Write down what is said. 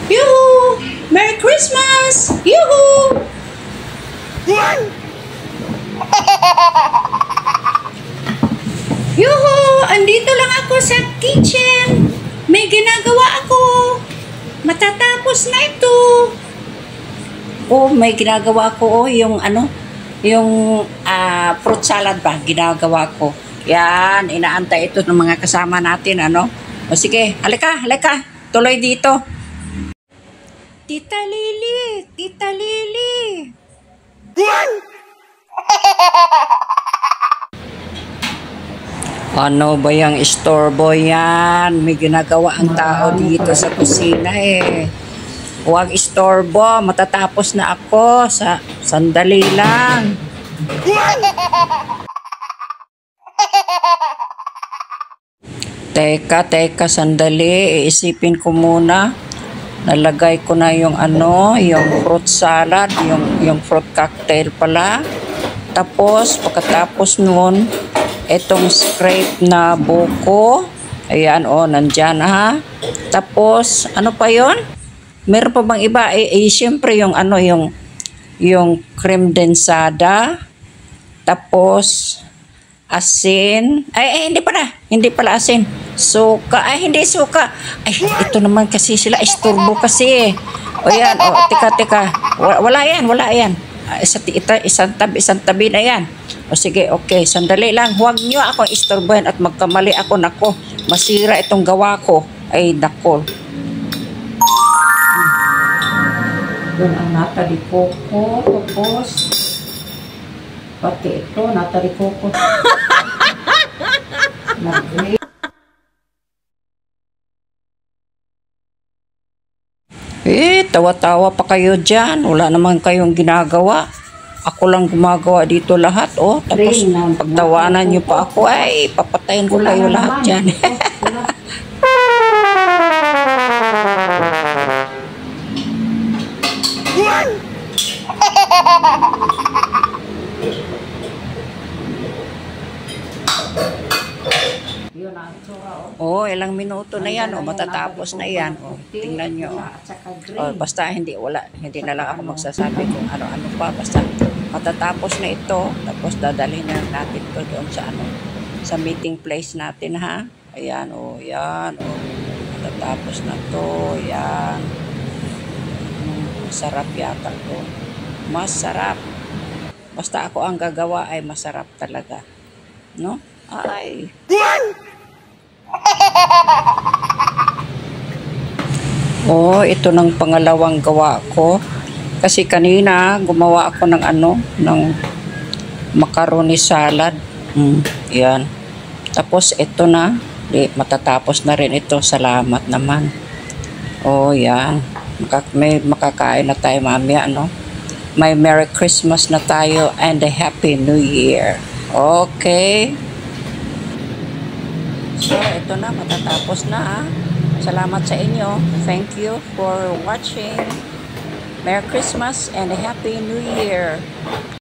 Yoo-hoo! Merry Christmas! Yoo-hoo! Yoo-hoo! Andito lang ako sa kitchen. May ginagawa ako. Matatapos na ito. Oh, may ginagawa ko. Oh, yung ano, yung fruit salad ba? Ginagawa ko. Yan, inaantay ito ng mga kasama natin, ano? O sige, halika, halika. Tuloy dito. Tita Lily! Tita Lily! Ano ba yung istorbo yan? May ginagawa ang tao dito sa kusina eh. Huwag istorbo, matatapos na ako sa sandali lang. Teka, sandali. Iisipin ko muna. Nalagay ko na yung ano, yung fruit salad, yung fruit cocktail pala. Tapos, pagkatapos nun, itong scrape na buko. Ayan, oh, nandyan ha. Tapos, ano pa yon? Meron pa bang iba? Siyempre yung ano, yung cream densada. Tapos, asin. Hindi pala asin. Suka. Hindi suka. Ito naman kasi sila. Isturbo kasi. O yan. O, teka. Wala yan. Isang tabi na yan. O sige, okay. Sandali lang. Huwag nyo ako isturbohin at magkamali ako. Nako, masira itong gawa ko. Ay, nako. Yun ang nataliko ko. Tapos, pati ito, nataliko ko. Tawa-tawa pa kayo dyan. Wala naman kayong ginagawa. Ako lang gumagawa dito lahat, oh. Tapos, pagtawanan nyo pa ako, ay, papatayin ko kayo lahat dyan. Oh, ilang minuto na yan, oh, matatapos na yan. Oh, tingnan nyo. Oh, basta hindi na lang ako magsasabi kung ano-ano pa. Basta matatapos na ito. Tapos dadalhin na natin ito doon sa sa meeting place natin, ha. Ayan, oh, yan. Oh, matatapos na to. Yan. Masarap yata to. Masarap. Basta ako ang gagawa ay masarap talaga. No? Ay. Oh, ito ng pangalawang gawa ko. Kasi kanina gumawa ako ng ng macaroni salad. Yan. Tapos ito na, matatapos na rin ito. Salamat naman. Oh, yan. May makakain na tayo mamaya, no? May Merry Christmas na tayo and a Happy New Year. Okay. So, ito na, matatapos na. Salamat sa inyo. Thank you for watching. Merry Christmas and a Happy New Year.